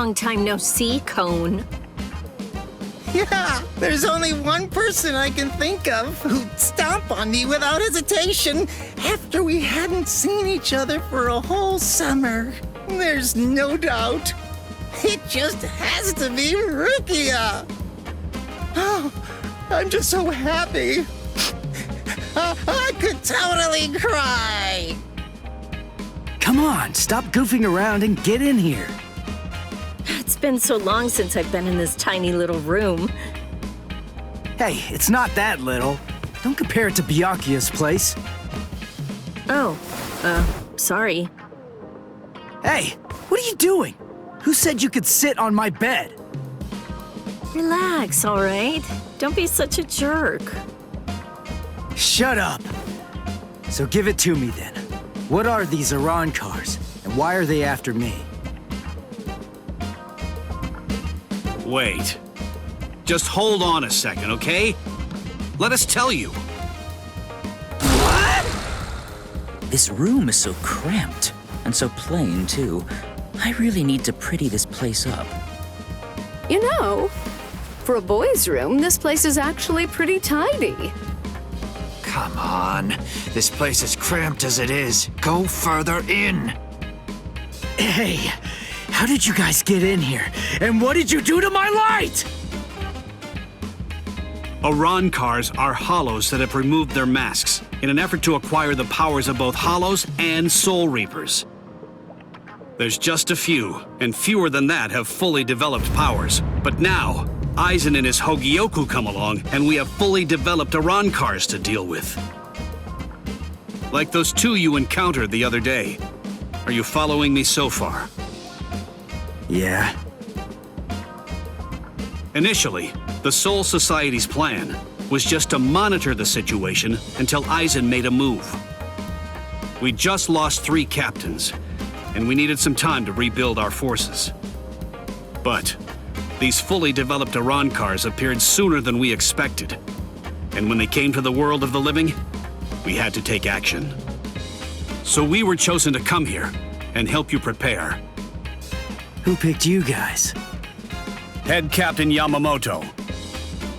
Long time no see, Cone. Yeah, there's only one person I can think of who'd stomp on me without hesitation after we hadn't seen each other for a whole summer. There's no doubt. It just has to be Rukia. Oh, I'm just so happy. I could totally cry. Come on, stop goofing around and get in here. It's been so long since I've been in this tiny little room. Hey, it's not that little. Don't compare it to Byakuya's place. Oh, sorry. Hey, what are you doing? Who said you could sit on my bed? Relax, all right? Don't be such a jerk. Shut up. So give it to me then. What are these Arrancars, and why are they after me? Wait. Just hold on a second, okay? Let us tell you. This room is so cramped, and so plain, too. I really need to pretty this place up. You know, for a boys' room, this place is actually pretty tidy. Come on. This place is cramped as it is. Go further in. Hey, how did you guys get in here? And what did you do to my light? Arrancars are hollows that have removed their masks in an effort to acquire the powers of both hollows and soul reapers. There's just a few, and fewer than that have fully developed powers. But now, Aizen and his Hogyoku come along, and we have fully developed Arrancars to deal with. Like those two you encountered the other day. Are you following me so far? Yeah. Initially, the Soul Society's plan was just to monitor the situation until Aizen made a move. We just lost 3 captains, and we needed some time to rebuild our forces. But these fully developed Arrancars appeared sooner than we expected. And when they came to the world of the living, we had to take action. So we were chosen to come here and help you prepare. Who picked you guys? Head Captain Yamamoto.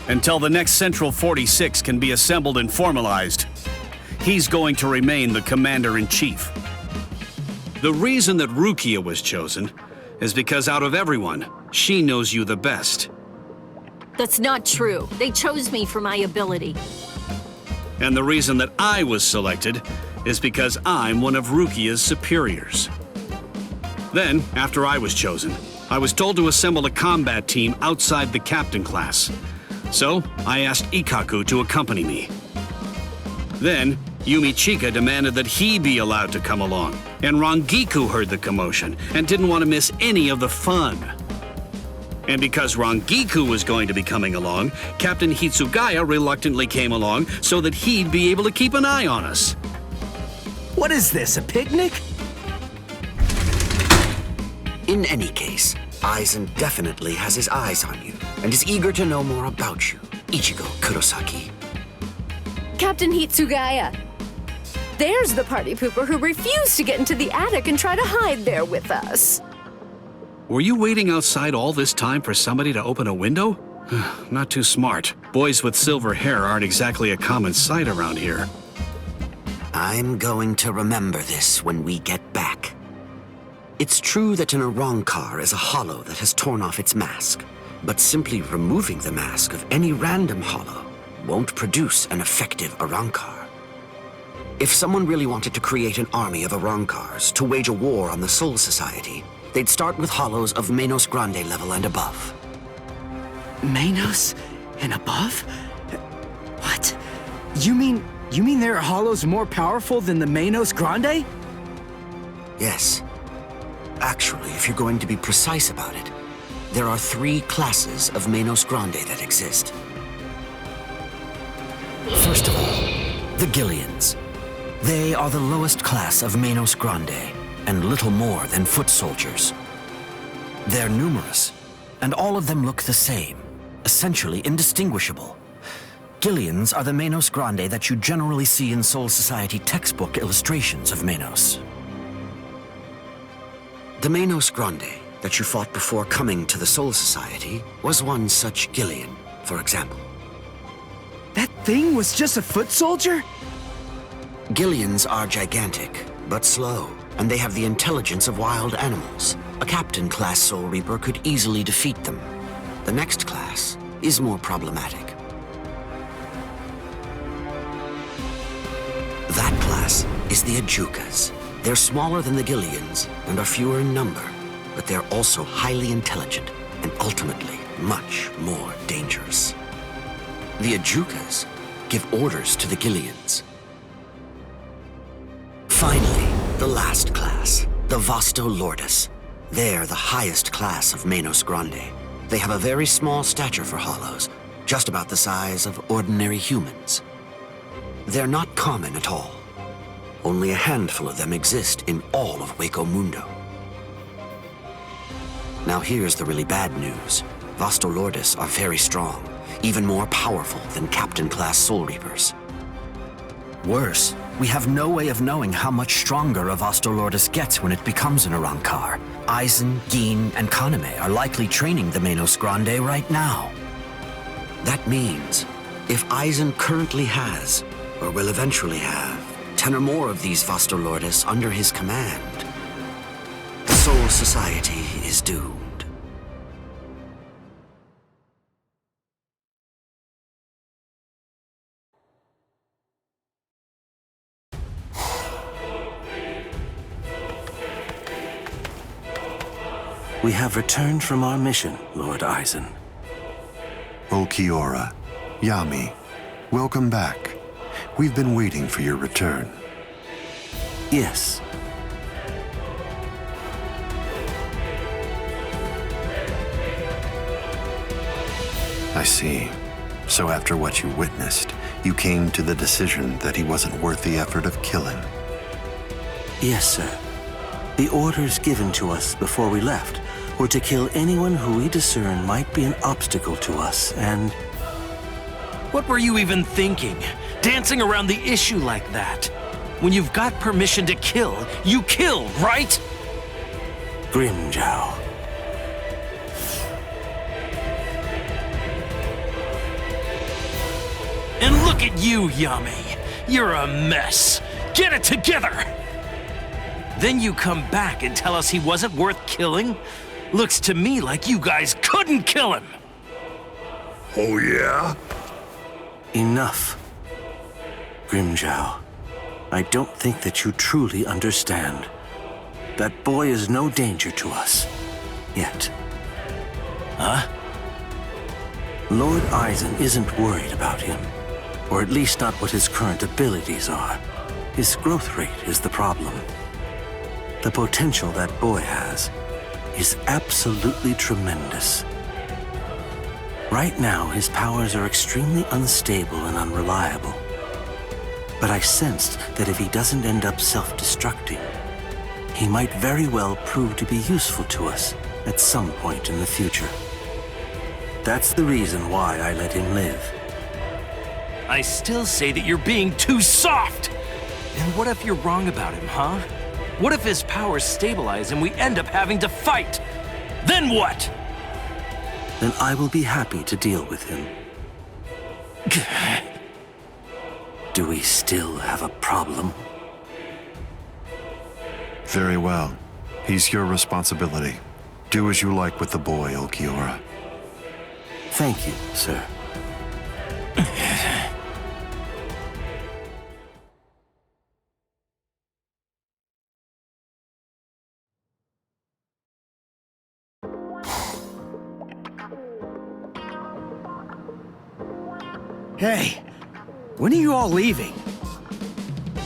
Until the next Central 46 can be assembled and formalized, he's going to remain the Commander-in-Chief. The reason that Rukia was chosen is because out of everyone, she knows you the best. That's not true. They chose me for my ability. And the reason that I was selected is because I'm one of Rukia's superiors. Then, after I was chosen, I was told to assemble a combat team outside the captain class. So, I asked Ikkaku to accompany me. Then, Yumi Chika demanded that he be allowed to come along, and Rangiku heard the commotion and didn't want to miss any of the fun. And because Rangiku was going to be coming along, Captain Hitsugaya reluctantly came along so that he'd be able to keep an eye on us. What is this, a picnic? In any case, Aizen definitely has his eyes on you and is eager to know more about you, Ichigo Kurosaki. Captain Hitsugaya. There's the party pooper who refused to get into the attic and try to hide there with us. Were you waiting outside all this time for somebody to open a window? Not too smart. Boys with silver hair aren't exactly a common sight around here. I'm going to remember this when we get back. It's true that an Arrancar is a hollow that has torn off its mask, but simply removing the mask of any random hollow won't produce an effective Arrancar. If someone really wanted to create an army of Arrancars to wage a war on the Soul Society, they'd start with hollows of Menos Grande level and above. Menos and above? What? You mean there are hollows more powerful than the Menos Grande? Yes. Actually, if you're going to be precise about it, there are 3 classes of Menos Grande that exist. First of all, the Gillians. They are the lowest class of Menos Grande, and little more than foot soldiers. They're numerous, and all of them look the same, essentially indistinguishable. Gillians are the Menos Grande that you generally see in Soul Society textbook illustrations of Menos. The Menos Grande that you fought before coming to the Soul Society was one such Gillian, for example. That thing was just a foot soldier? Gillians are gigantic, but slow, and they have the intelligence of wild animals. A Captain-class Soul Reaper could easily defeat them. The next class is more problematic. That class is the Ajukas. They're smaller than the Gillians and are fewer in number, but they're also highly intelligent and ultimately much more dangerous. The Ajukas give orders to the Gillians. Finally, the last class, the Vasto Lordis. They're the highest class of Menos Grande. They have a very small stature for Hollows, just about the size of ordinary humans. They're not common at all. Only a handful of them exist in all of Hueco Mundo. Now here's the really bad news. Vasto Lordis are very strong, even more powerful than Captain-class Soul Reapers. Worse, we have no way of knowing how much stronger a Vasto Lordis gets when it becomes an Arrancar. Aizen, Gin, and Kaname are likely training the Menos Grande right now. That means, if Aizen currently has, or will eventually have, 10 or more of these Vasto Lordis under his command, the Soul Society is doomed. We have returned from our mission, Lord Aizen. Ulquiorra, Yami, welcome back. We've been waiting for your return. Yes. I see. So after what you witnessed, you came to the decision that he wasn't worth the effort of killing. Yes, sir. The orders given to us before we left were to kill anyone who we discern might be an obstacle to us, and... What were you even thinking? Dancing around the issue like that? When you've got permission to kill, you kill, right? Grimjow. And look at you, Yami. You're a mess. Get it together! Then you come back and tell us he wasn't worth killing? Looks to me like you guys couldn't kill him! Oh, yeah? Enough. Grimjow, I don't think that you truly understand. That boy is no danger to us. Yet. Huh? Lord Aizen isn't worried about him. Or at least not what his current abilities are. His growth rate is the problem. The potential that boy has is absolutely tremendous. Right now, his powers are extremely unstable and unreliable. But I sensed that if he doesn't end up self-destructing, he might very well prove to be useful to us at some point in the future. That's the reason why I let him live. I still say that you're being too soft! And what if you're wrong about him, huh? What if his powers stabilize and we end up having to fight? Then what? Then I will be happy to deal with him. Do we still have a problem? Very well. He's your responsibility. Do as you like with the boy, Ulquiorra. Thank you, sir. Hey, when are you all leaving?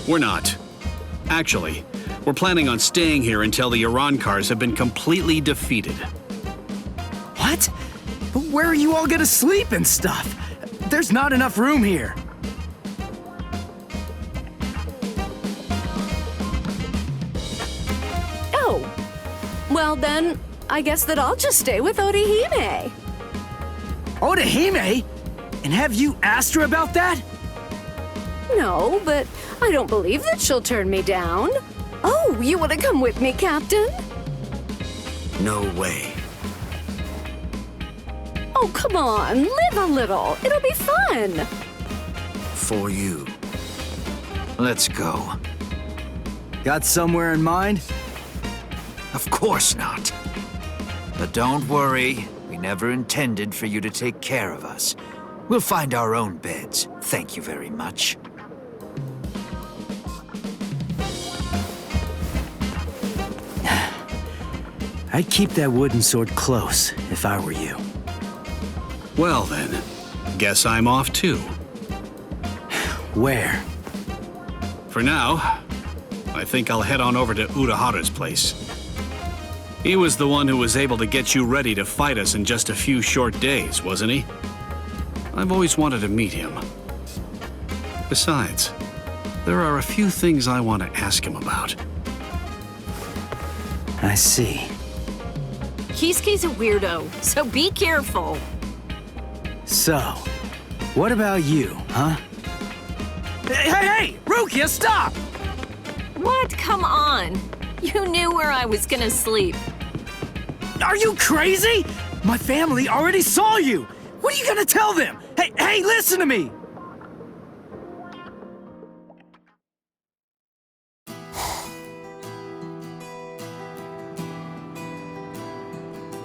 We're not. Actually, we're planning on staying here until the Arrancars have been completely defeated. What? But where are you all gonna sleep and stuff? There's not enough room here. Oh. Well then, I guess that I'll just stay with Orihime. Orihime? And have you asked her about that? No, but I don't believe that she'll turn me down. Oh, you want to come with me, Captain? No way. Oh, come on, live a little. It'll be fun. For you. Let's go. Got somewhere in mind? Of course not. But don't worry, we never intended for you to take care of us. We'll find our own beds. Thank you very much. I'd keep that wooden sword close if I were you. Well then, guess I'm off too. Where? For now, I think I'll head on over to Urahara's place. He was the one who was able to get you ready to fight us in just a few short days, wasn't he? I've always wanted to meet him. Besides, there are a few things I want to ask him about. I see. Kisuke's a weirdo, so be careful. So, what about you, huh? Hey! Rukia, stop! What? Come on. You knew where I was gonna sleep. Are you crazy? My family already saw you! What are you gonna tell them? Hey, listen to me!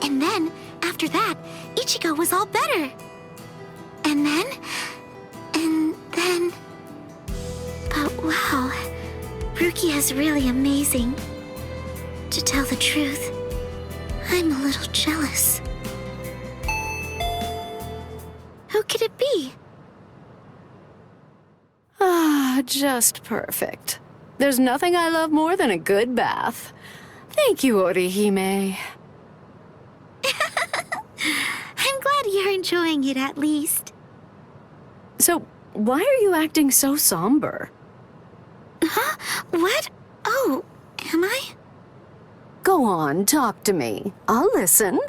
And then, after that, Ichigo was all better. And then... But wow, Rukia is really amazing. To tell the truth, I'm a little jealous. Who could it be? Ah, just perfect. There's nothing I love more than a good bath. Thank you, Orihime. I'm glad you're enjoying it at least. So, why are you acting so somber? Huh? What? Oh, am I? Go on, talk to me. I'll listen.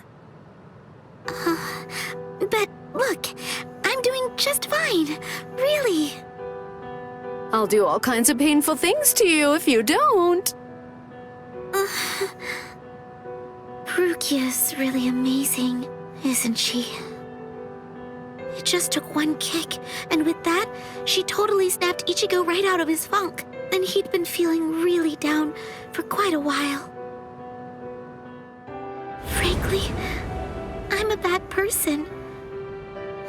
But look, I'm doing just fine. Really. I'll do all kinds of painful things to you if you don't. Rukia's really amazing, isn't she? It just took one kick, and with that, she totally snapped Ichigo right out of his funk. And he'd been feeling really down for quite a while. Frankly, I'm a bad person.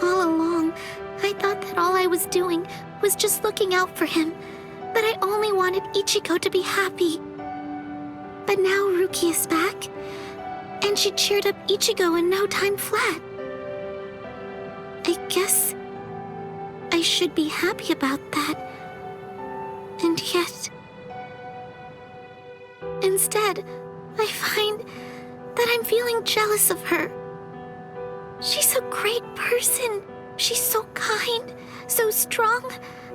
All along, I thought that all I was doing was just looking out for him, but I only wanted Ichigo to be happy. But now Rukia's back, and she cheered up Ichigo in no time flat. I guess I should be happy about that. And yet, instead, I find that I'm feeling jealous of her. She's a great person. She's so kind, so strong,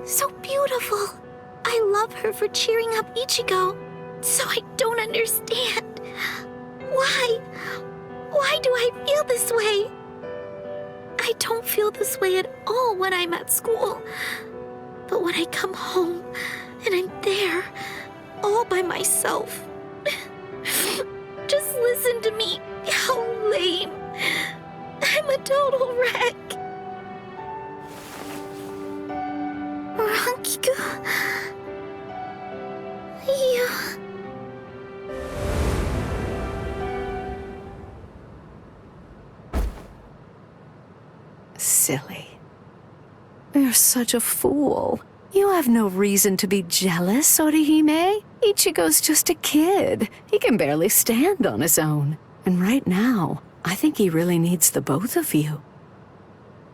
so beautiful. I love her for cheering up Ichigo, so I don't understand. Why? Why do I feel this way? I don't feel this way at all when I'm at school. But when I come home, and I'm there, all by myself. Just listen to me. How lame. I'm a total wreck. Rankiku. You... Silly. You're such a fool. You have no reason to be jealous, Orihime. Ichigo's just a kid. He can barely stand on his own. And right now, I think he really needs the both of you.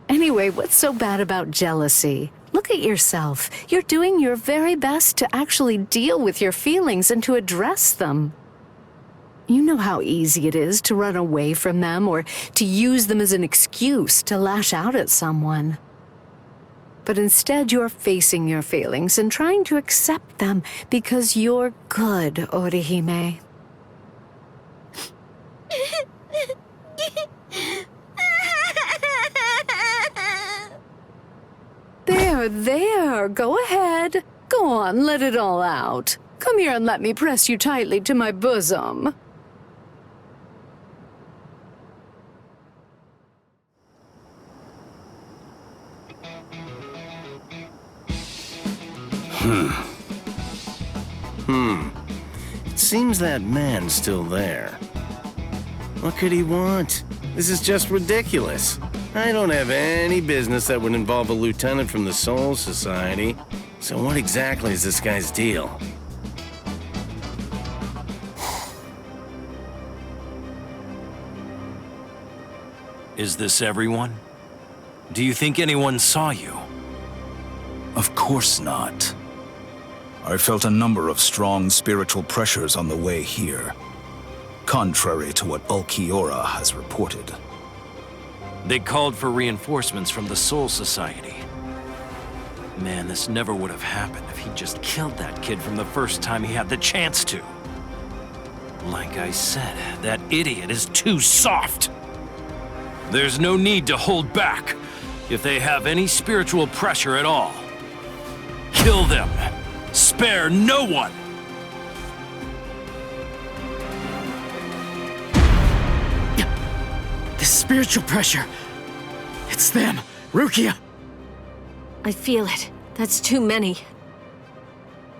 Anyway, what's so bad about jealousy? Look at yourself. You're doing your very best to actually deal with your feelings and to address them. You know how easy it is to run away from them or to use them as an excuse to lash out at someone. But instead, you're facing your feelings and trying to accept them because you're good, Orihime. There, go ahead. Go on, let it all out. Come here and let me press you tightly to my bosom. It seems that man's still there. What could he want? This is just ridiculous. I don't have any business that would involve a lieutenant from the Soul Society. So what exactly is this guy's deal? Is this everyone? Do you think anyone saw you? Of course not. I felt a number of strong spiritual pressures on the way here, contrary to what Ulquiorra has reported. They called for reinforcements from the Soul Society. Man, this never would have happened if he'd just killed that kid from the first time he had the chance to. Like I said, that idiot is too soft. There's no need to hold back. If they have any spiritual pressure at all, kill them. Spare no one. The spiritual pressure. It's them. Rukia. I feel it. That's too many.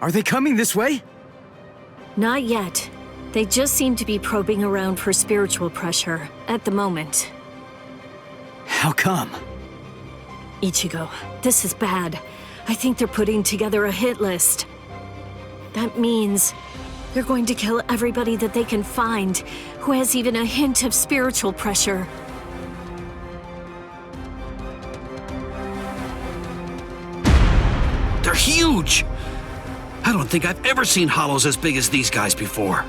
Are they coming this way? Not yet. They just seem to be probing around for spiritual pressure at the moment. How come? Ichigo, this is bad. I think they're putting together a hit list. That means they're going to kill everybody that they can find who has even a hint of spiritual pressure. They're huge! I don't think I've ever seen hollows as big as these guys before.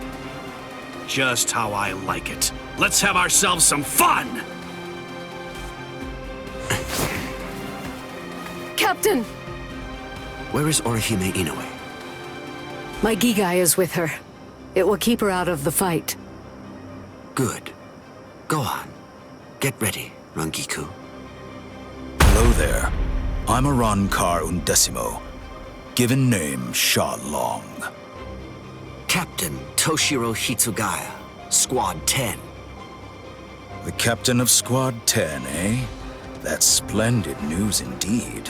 Just how I like it. Let's have ourselves some fun! Captain! Where is Orihime Inoue? My Gigai is with her. It will keep her out of the fight. Good. Go on. Get ready, Rangiku. Hello there. I'm Arrancar Undecimo. Given name, Sha Long. Captain Toshiro Hitsugaya, Squad 10. The captain of Squad 10, eh? That's splendid news indeed.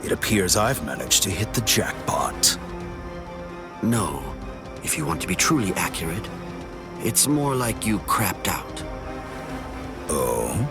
It appears I've managed to hit the jackpot. No. If you want to be truly accurate, it's more like you crapped out. Oh?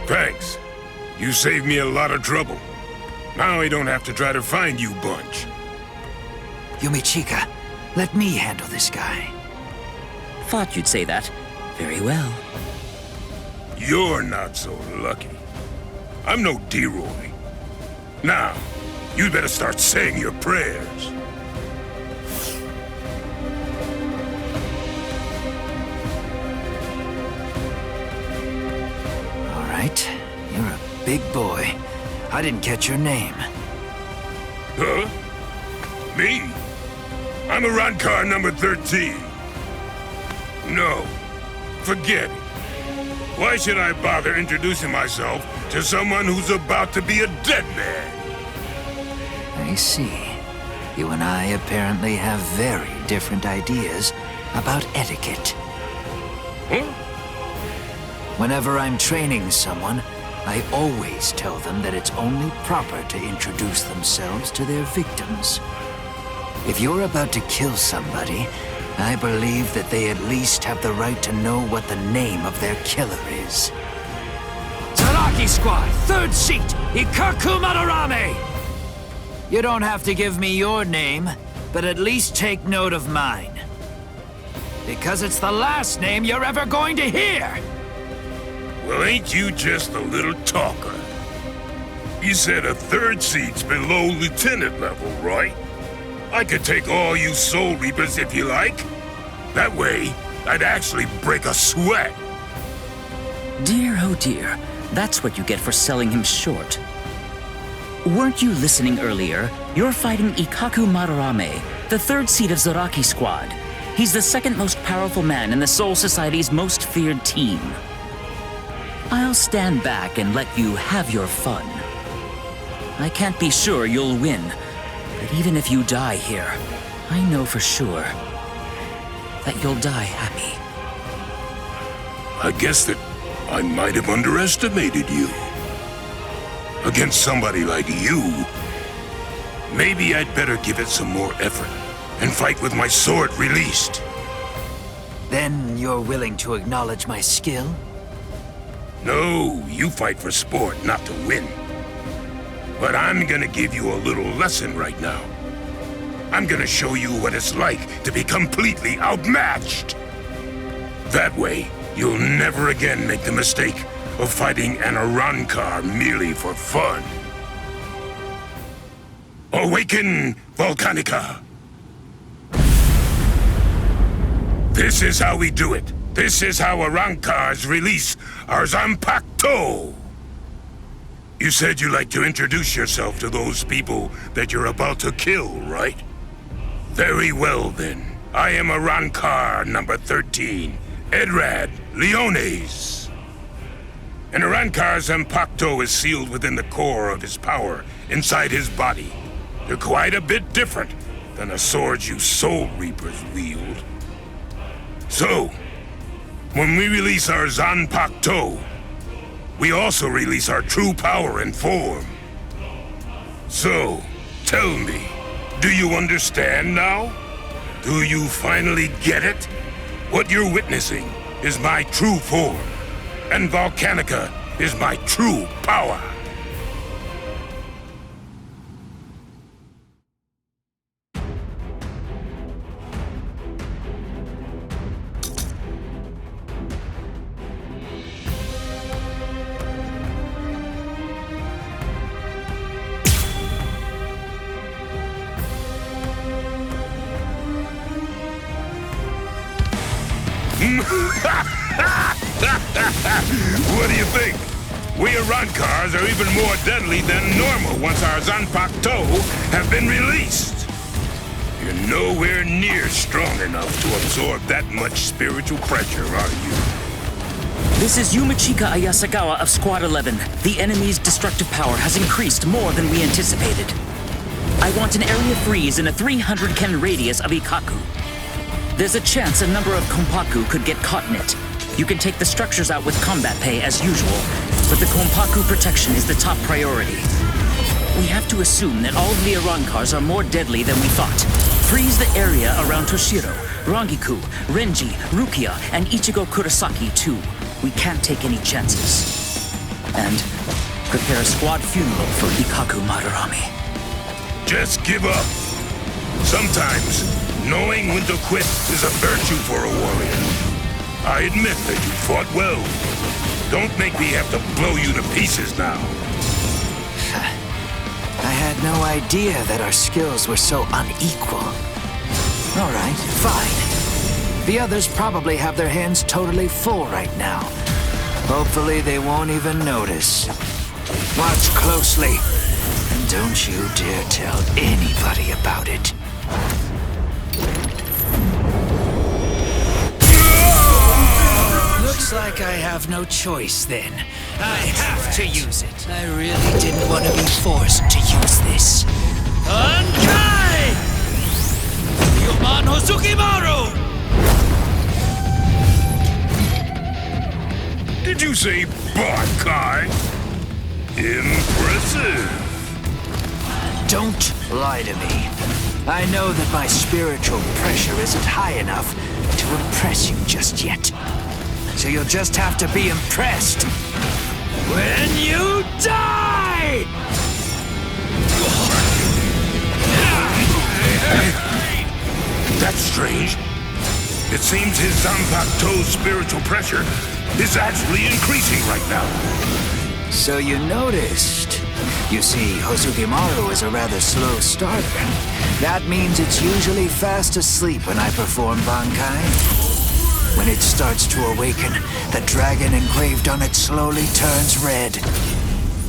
Thanks. You saved me a lot of trouble. Now I don't have to try to find you bunch. Yumichika, let me handle this guy. Thought you'd say that. Very well. You're not so lucky. I'm no D-Roy. Now, you better start saying your prayers. All right, you're a big boy. I didn't catch your name. Huh? Me? I'm Arrancar number 13. No, forget it. Why should I bother introducing myself to someone who's about to be a dead man? I see. You and I apparently have very different ideas about etiquette. Huh? Whenever I'm training someone, I always tell them that it's only proper to introduce themselves to their victims. If you're about to kill somebody, I believe that they at least have the right to know what the name of their killer is. Zaraki Squad, 3rd seat, Ikaku Madarame! You don't have to give me your name, but at least take note of mine. Because it's the last name you're ever going to hear! Well, ain't you just a little talker? You said a 3rd seat's below lieutenant level, right? I could take all you Soul Reapers if you like. That way, I'd actually break a sweat. Dear, oh dear, that's what you get for selling him short. Weren't you listening earlier? You're fighting Ikkaku Madarame, the third seat of Zaraki Squad. He's the second most powerful man in the Soul Society's most feared team. I'll stand back and let you have your fun. I can't be sure you'll win, but even if you die here, I know for sure that you'll die happy. I guess that I might have underestimated you. Against somebody like you, maybe I'd better give it some more effort and fight with my sword released. Then you're willing to acknowledge my skill? No, you fight for sport, not to win. But I'm gonna give you a little lesson right now. I'm gonna show you what it's like to be completely outmatched. That way, you'll never again make the mistake of fighting an Arrancar merely for fun. Awaken, Volcanica! This is how we do it. This is how Arrancars release our Zanpakuto! You said you'd like to introduce yourself to those people that you're about to kill, right? Very well then. I am Arrancar number 13, Edrad Leones. An Arrancar's Zanpakuto is sealed within the core of his power, inside his body. They're quite a bit different than the swords you Soul Reapers wield. So, when we release our Zanpakuto, we also release our true power and form. So, tell me, do you understand now? Do you finally get it? What you're witnessing is my true form, and Volcanica is my true power. What do you think? We Arrancars are even more deadly than normal once our Zanpakuto have been released. You're nowhere near strong enough to absorb that much spiritual pressure, are you? This is Yumachika Ayasagawa of Squad 11. The enemy's destructive power has increased more than we anticipated. I want an area freeze in a 300 ken radius of Ikkaku. There's a chance a number of Konpaku could get caught in it. You can take the structures out with combat pay as usual, but the Konpaku protection is the top priority. We have to assume that all of the Arrancars are more deadly than we thought. Freeze the area around Toshiro, Rangiku, Renji, Rukia, and Ichigo Kurosaki too. We can't take any chances. And prepare a squad funeral for Ikkaku Madarame. Just give up. Sometimes, knowing when to quit is a virtue for a warrior. I admit that you fought well. Don't make me have to blow you to pieces now. I had no idea that our skills were so unequal. All right, fine. The others probably have their hands totally full right now. Hopefully they won't even notice. Watch closely. And don't you dare tell anybody about it. Looks like I have no choice then. I have to use it. I really didn't want to be forced to use this. Ankai! Yuman Hosukimaru! Did you say Bankai? Impressive. Don't lie to me. I know that my spiritual pressure isn't high enough to impress you just yet. So you'll just have to be impressed when you die! That's strange. It seems his Zanpakuto's spiritual pressure is actually increasing right now. So you noticed. You see, Hosukimaru is a rather slow starter. That means it's usually fast asleep when I perform Bankai. When it starts to awaken, the dragon engraved on it slowly turns red.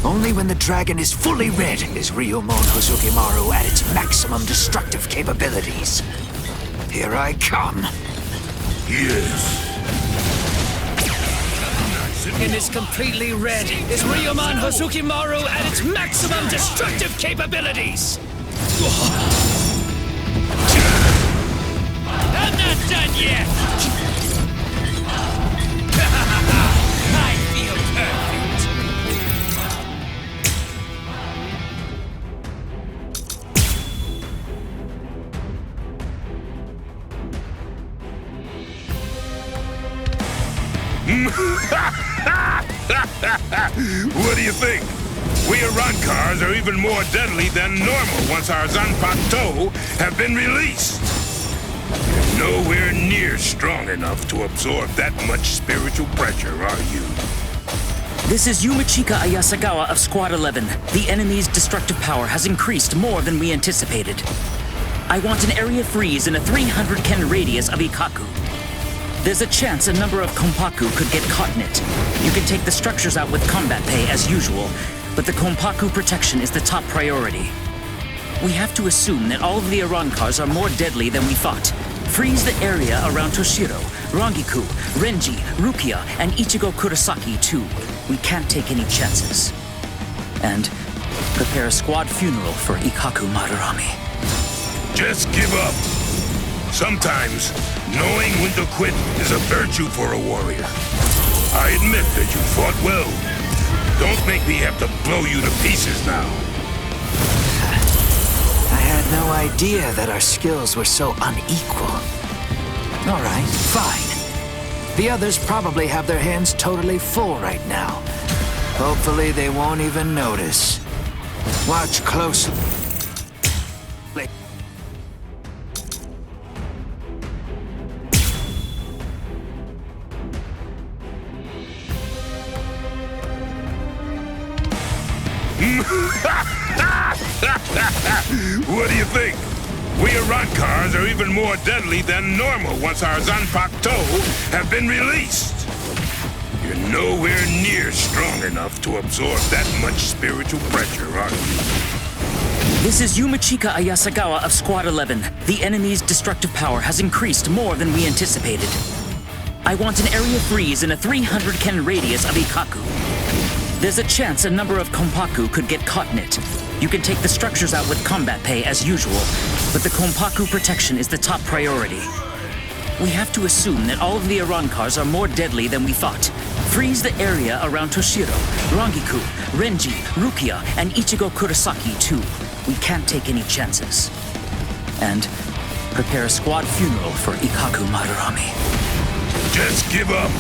Only when the dragon is fully red is Ryumon Hozukimaru at its maximum destructive capabilities. Here I come. Yes. Dragon is completely red. Is Ryumon Hozukimaru at its maximum destructive capabilities? I'm not done yet! I feel perfect! What do you think? We Arrancars are even more deadly than normal once our Zanpakuto have been released. You're nowhere near strong enough to absorb that much spiritual pressure, are you? This is Yumachika Ayasagawa of Squad 11. The enemy's destructive power has increased more than we anticipated. I want an area freeze in a 300 ken radius of Ikaku. There's a chance a number of Konpaku could get caught in it. You can take the structures out with combat pay as usual, but the Konpaku protection is the top priority. We have to assume that all of the Arrancars are more deadly than we thought. Freeze the area around Toshiro, Rangiku, Renji, Rukia, and Ichigo Kurosaki too. We can't take any chances. And prepare a squad funeral for Ikaku Madarami. Just give up. Sometimes, knowing when to quit is a virtue for a warrior. I admit that you fought well. Don't make me have to blow you to pieces now. I had no idea that our skills were so unequal. All right, fine. The others probably have their hands totally full right now. Hopefully they won't even notice. Watch closely. What do you think? We Arrancars are even more deadly than normal once our Zanpakuto have been released. You're nowhere near strong enough to absorb that much spiritual pressure, are you? This is Yumachika Ayasagawa of Squad 11. The enemy's destructive power has increased more than we anticipated. I want an area freeze in a 300 ken radius of Ikaku. There's a chance a number of Konpaku could get caught in it. You can take the structures out with combat pay as usual, but the Konpaku protection is the top priority. We have to assume that all of the Arrancars are more deadly than we thought. Freeze the area around Toshiro, Rangiku, Renji, Rukia, and Ichigo Kurosaki too. We can't take any chances. And prepare a squad funeral for Ikaku Madarami. Just give up.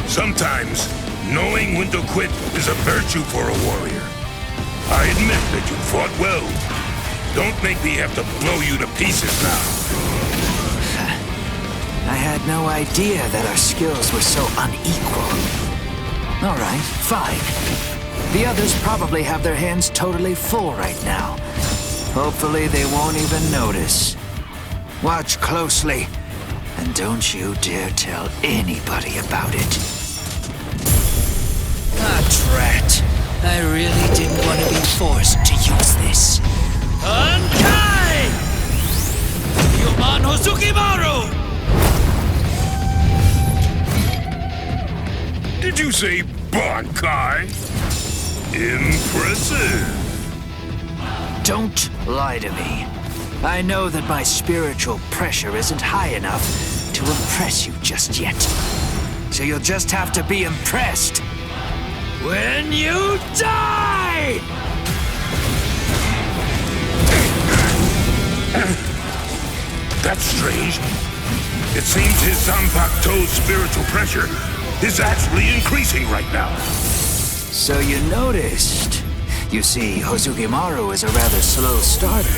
Sometimes, knowing when to quit is a virtue for a warrior. I admit that you fought well. Don't make me have to blow you to pieces now. I had no idea that our skills were so unequal. All right, fine. The others probably have their hands totally full right now. Hopefully they won't even notice. Watch closely, and don't you dare tell anybody about it. Ah, drat. I really didn't want to be forced to use this. Ankai! Ryumon Hozukimaru! Did you say Bankai? Impressive. Don't lie to me. I know that my spiritual pressure isn't high enough to impress you just yet. So you'll just have to be impressed when you die! That's strange. It seems his Zanpakuto's spiritual pressure is actually increasing right now. So you noticed. You see, Hozukimaru is a rather slow starter.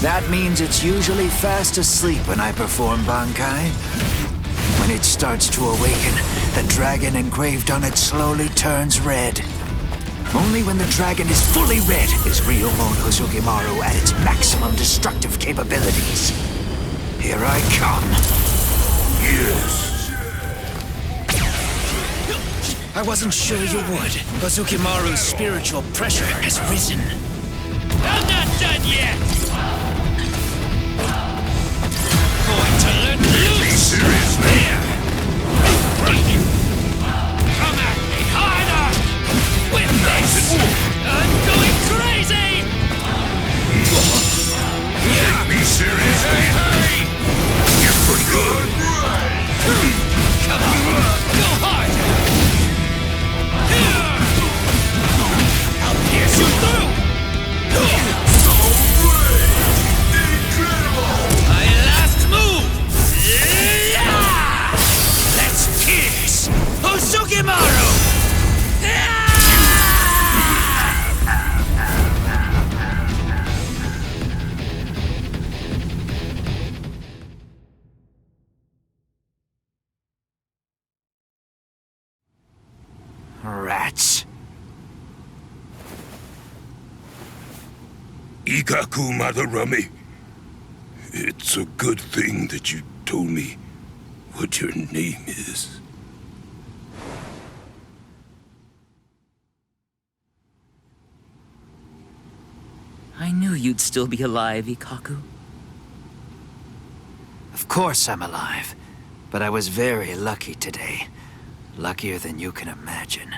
That means it's usually fast asleep when I perform Bankai. When it starts to awaken, the dragon engraved on it slowly turns red. Only when the dragon is fully red is Ryumon Hozukimaru at its maximum destructive capabilities. Here I come. Yes. I wasn't sure you would. Ozukimaru's spiritual pressure has risen. I'm not done yet! Going to let loose! Seriously? Come at me harder! With this! I'm going crazy! Take me seriously? You're pretty good. Come on, go hard! I'll pierce you through! My last move! Let's pierce Ozukimaru! Rats. Ikaku Madarami. It's a good thing that you told me what your name is. I knew you'd still be alive, Ikaku. Of course I'm alive, but I was very lucky today. Luckier than you can imagine.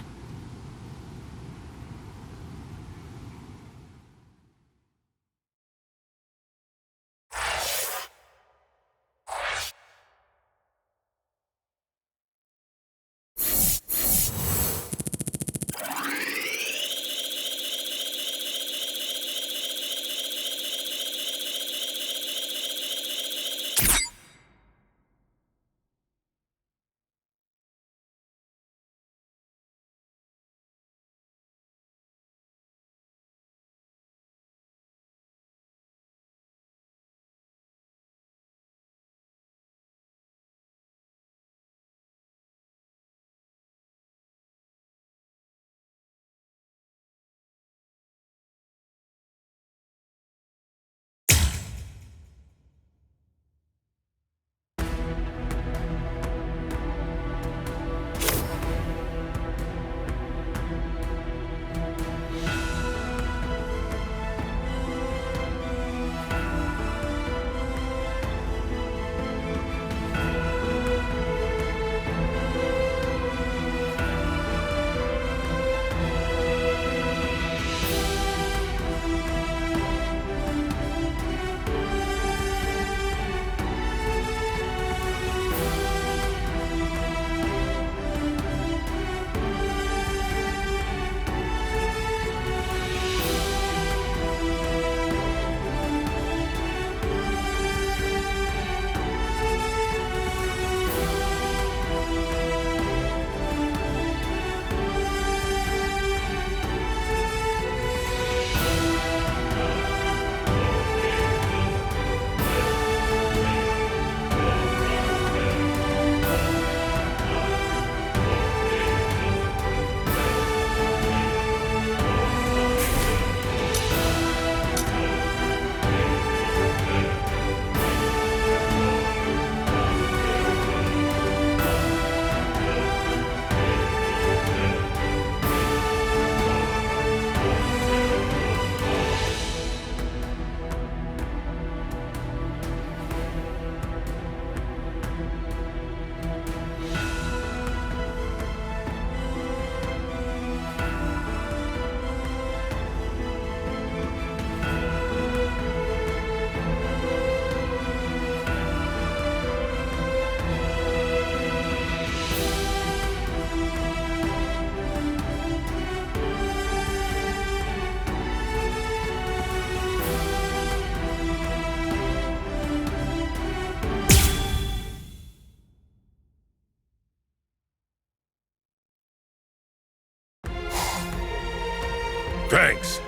Thanks.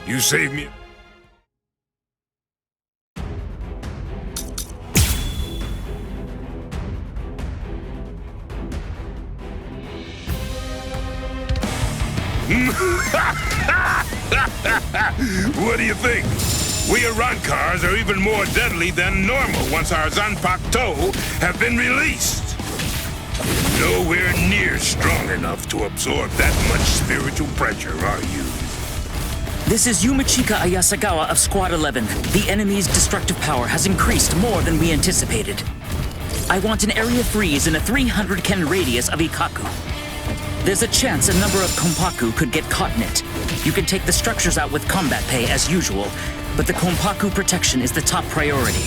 You saved me. What do you think? We Arrancars are even more deadly than normal once our Zanpakuto have been released. nowhere near strong enough to absorb that much spiritual pressure, are you? This is Yumachika Ayasagawa of Squad 11. The enemy's destructive power has increased more than we anticipated. I want an area freeze in a 300 ken radius of Ikaku. There's a chance a number of Kompaku could get caught in it. You can take the structures out with combat pay as usual, but the Kompaku protection is the top priority.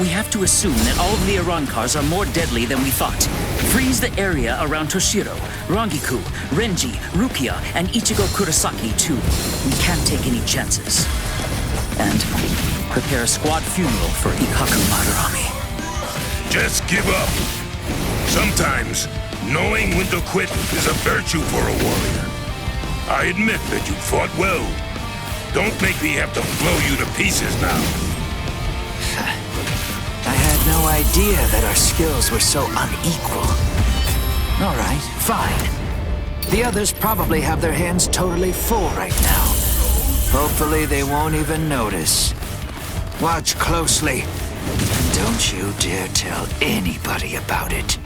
We have to assume that all of the Arrancars are more deadly than we thought. Freeze the area around Toshiro, Rangiku, Renji, Rukia, and Ichigo Kurosaki too. We can't take any chances. And prepare a squad funeral for Ikaku Madarame. Just give up. Sometimes, knowing when to quit is a virtue for a warrior. I admit that you fought well. Don't make me have to blow you to pieces now. I had no idea that our skills were so unequal. All right, fine. The others probably have their hands totally full right now. Hopefully they won't even notice. Watch closely. And don't you dare tell anybody about it.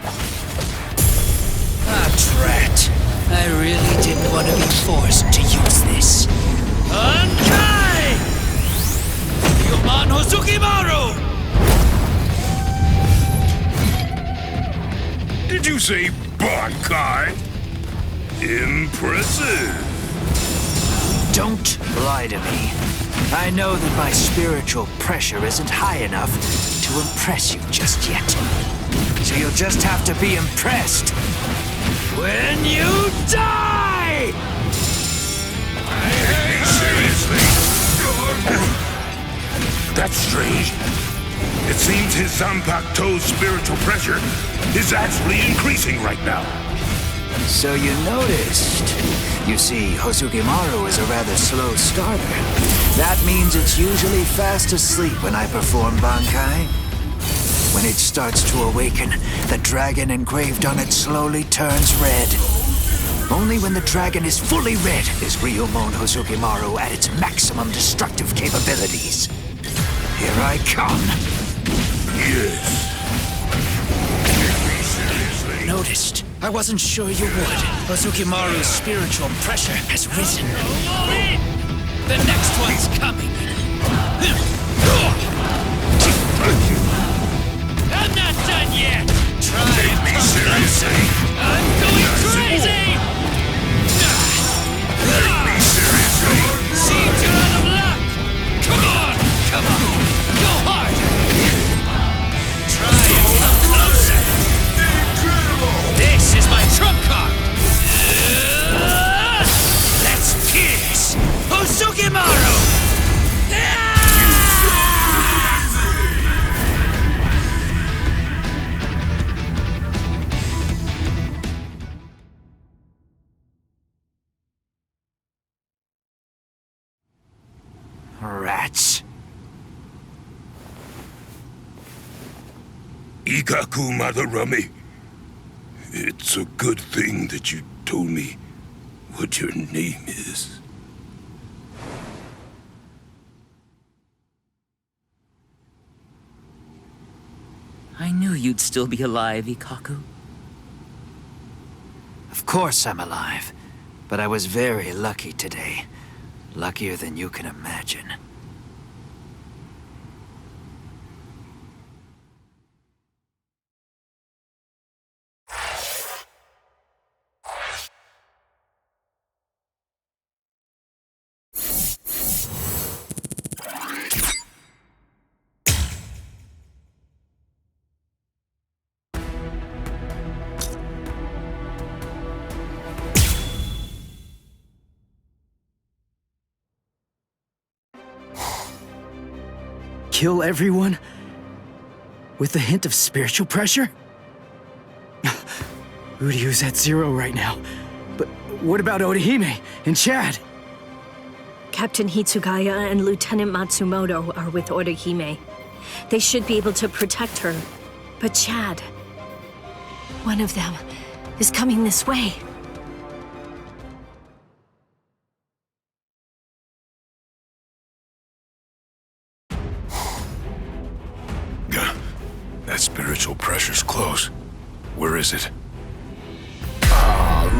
Ah, drat. I really didn't want to be forced to use this. Arrancar! Human Hozukimaru! Did you say Bankai? Impressive. Don't lie to me. I know that my spiritual pressure isn't high enough to impress you just yet. So you'll just have to be impressed when you die! Take me seriously. That's strange. It seems his Zanpakuto's spiritual pressure is actually increasing right now. So you noticed. You see, Hozukimaru is a rather slow starter. That means it's usually fast asleep when I perform Bankai. When it starts to awaken, the dragon engraved on it slowly turns red. Only when the dragon is fully red is Ryumon Hozukimaru at its maximum destructive capabilities. Here I come. Yes. Noticed. I wasn't sure you would. Hozukimaru's spiritual pressure has risen. The next one's coming. I'm not done yet. Try Take me seriously. I'm going crazy. Take me seriously. Seems you're out of luck. Come on. Go hard. Try and come closer. This is my trump card. Let's pierce Hozukimaru. Rats. Ikaku Madarame. It's a good thing that you told me what your name is. I knew you'd still be alive, Ikaku. Of course I'm alive, but I was very lucky today. Luckier than you can imagine. Kill everyone? With a hint of spiritual pressure? Uryu's at 0 right now. But what about Orihime and Chad? Captain Hitsugaya and Lieutenant Matsumoto are with Orihime. They should be able to protect her. But Chad... one of them is coming this way. That spiritual pressure's close. Where is it?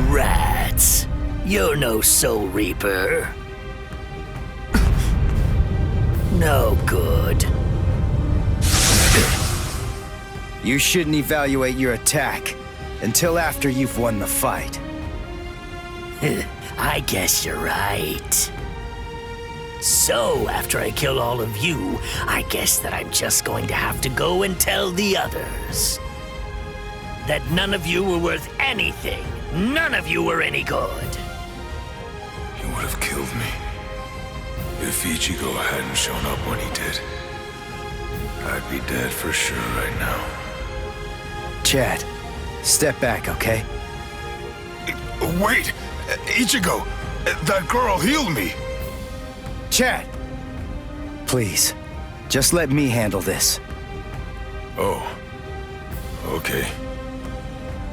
Rats. You're no Soul Reaper. No good. You shouldn't evaluate your attack until after you've won the fight. I guess you're right. So, after I kill all of you, I guess that I'm just going to have to go and tell the others that none of you were worth anything. None of you were any good. He would have killed me if Ichigo hadn't shown up when he did. I'd be dead for sure right now. Chad, step back, okay? Wait! Ichigo! That girl healed me! Chad! Please, just let me handle this. Oh. Okay.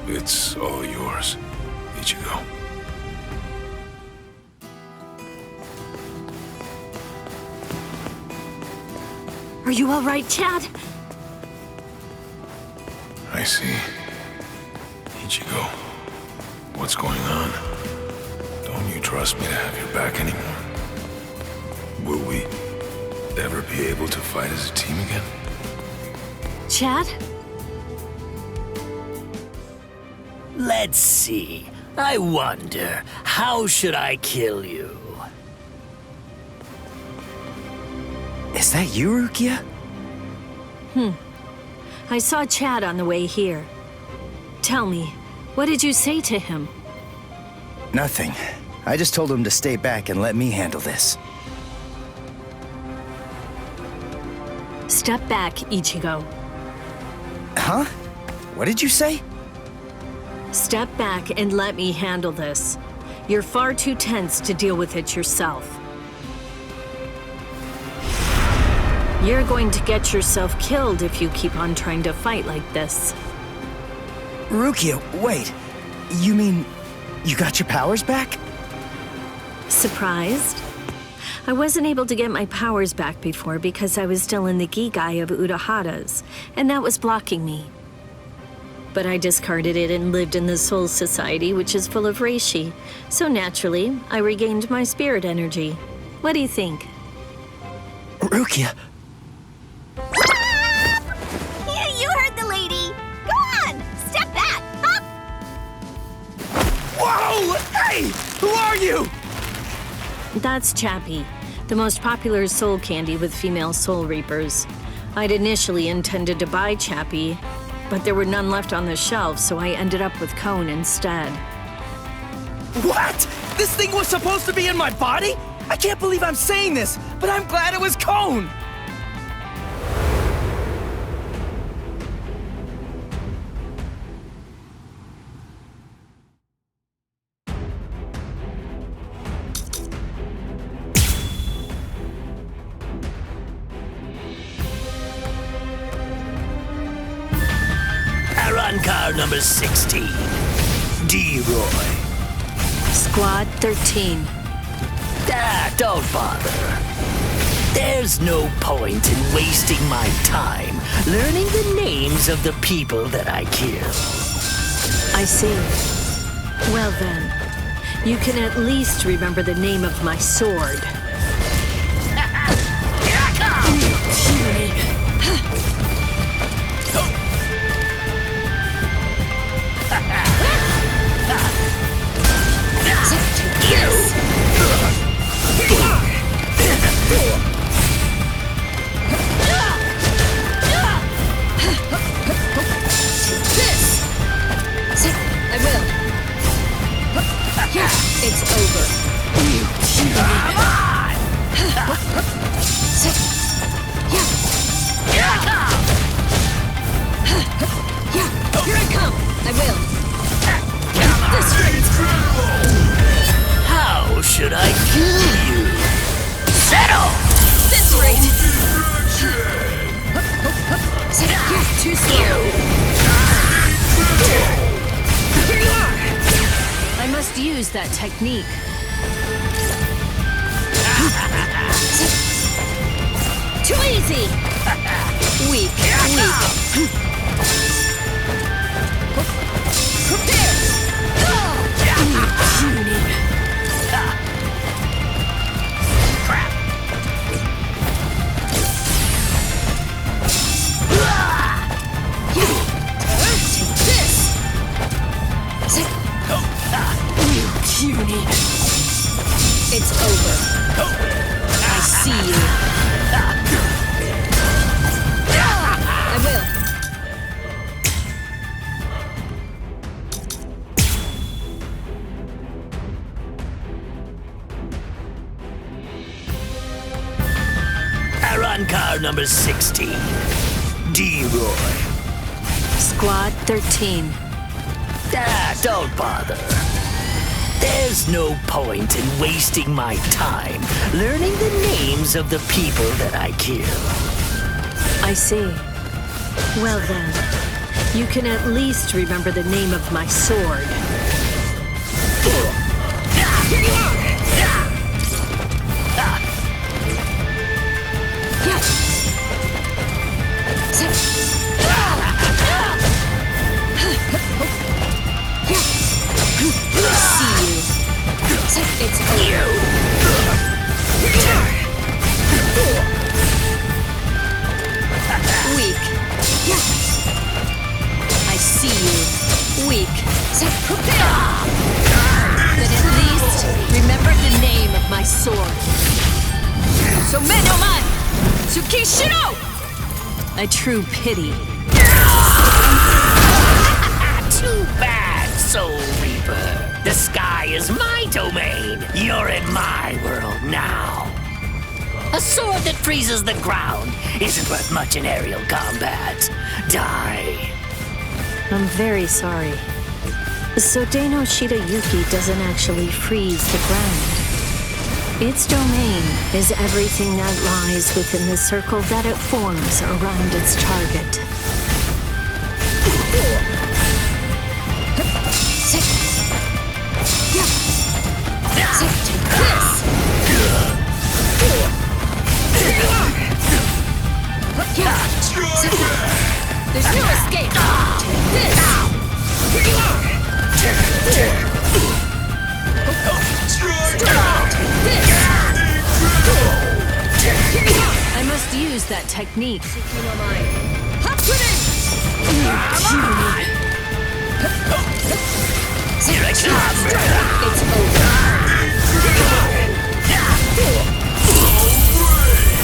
It's all yours, Ichigo. Are you all right, Chad? I see. Ichigo, what's going on? Don't you trust me to have your back anymore? Will we ever be able to fight as a team again? Chad? Let's see. I wonder, how should I kill you? Is that you, Rukia? I saw Chad on the way here. Tell me, what did you say to him? Nothing. I just told him to stay back and let me handle this. Step back, Ichigo. Huh? What did you say? Step back and let me handle this. You're far too tense to deal with it yourself. You're going to get yourself killed if you keep on trying to fight like this. Rukia, wait. You mean you got your powers back? Surprised? I wasn't able to get my powers back before because I was still in the Gigai of Urahara's, and that was blocking me. But I discarded it and lived in the Soul Society, which is full of reishi, so naturally, I regained my spirit energy. What do you think? Rukia! You heard the lady! Go on! Step back! Up! Whoa! Hey! Who are you? That's Chappie, the most popular soul candy with female soul reapers. I'd initially intended to buy Chappie, but there were none left on the shelf, so I ended up with Cone instead. What? This thing was supposed to be in my body? I can't believe I'm saying this, but I'm glad it was Cone! Arrancar number 16. D-Roy. Squad 13. Don't bother. There's no point in wasting my time learning the names of the people that I kill. I see. Well then, you can at least remember the name of my sword. I will. It's over. Come on! Here I come. I will. This How should I kill you? Settle! This rate. You're too slow. Here you are. I must use that technique. Too easy. Weak. Prepare. It's over. I see you. I will. Arrancar number 16. D-Roy. Squad 13. Don't bother. There's no point in wasting my time learning the names of the people that I kill. I see. Well then, you can at least remember the name of my sword. Here you are! It's you. Weak. I see you. Weak. But at least remember the name of my sword. Somenoman Tsukishiro! A true pity. Too bad, Soul Reaper. The sky is my domain. You're in my world now. A sword that freezes the ground isn't worth much in aerial combat. Die. I'm very sorry. So Deno Shirayuki doesn't actually freeze the ground. Its domain is everything that lies within the circle that it forms around its target. There's no escape. Take this. Here you are. Take this. I must use that technique. It's over.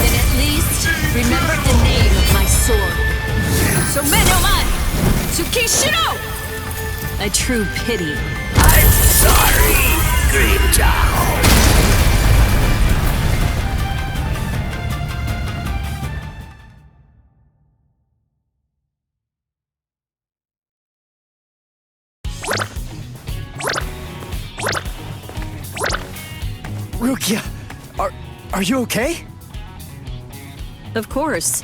Then at least remember the name of my sword. Somenoman Tsukishiro! A true pity. I'm sorry, Grimjow. Rukia, are you okay? Of course.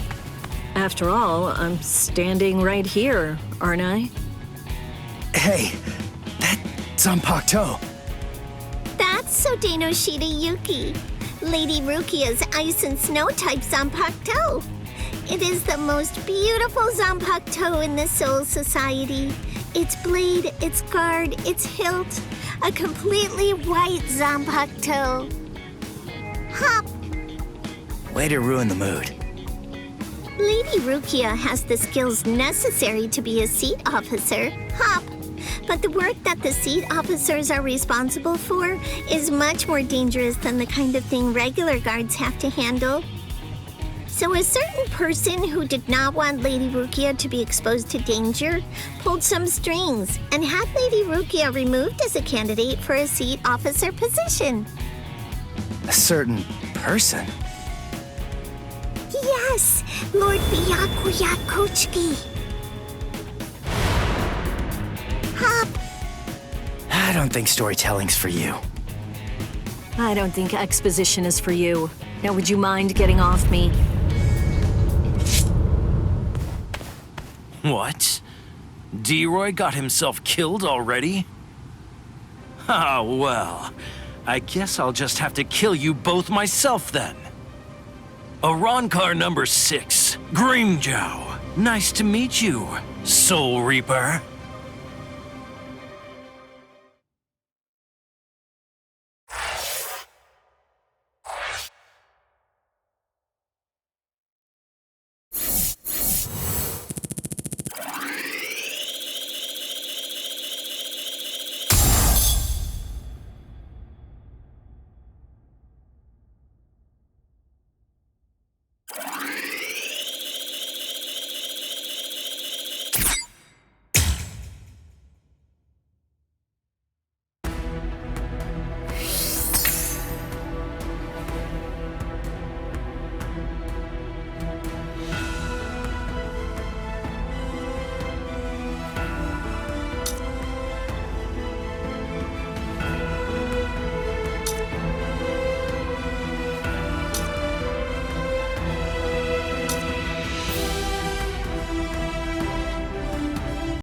After all, I'm standing right here, aren't I? Hey, that Zanpakuto. That's Sodeno Shirayuki, Lady Rukia's ice and snow type Zanpakuto. It is the most beautiful Zanpakuto in the Soul Society. Its blade, its guard, its hilt, a completely white Zanpakuto. Hop! Way to ruin the mood. Lady Rukia has the skills necessary to be a seat officer, Hop. But the work that the seat officers are responsible for is much more dangerous than the kind of thing regular guards have to handle. So a certain person who did not want Lady Rukia to be exposed to danger pulled some strings and had Lady Rukia removed as a candidate for a seat officer position. A certain person? Yes, Lord Byakuya Kochiki. Hop. I don't think storytelling's for you. I don't think exposition is for you. Now would you mind getting off me? What? D-Roy got himself killed already? Ah, well. I guess I'll just have to kill you both myself then. Arrancar number 6, Grimjow. Nice to meet you, Soul Reaper.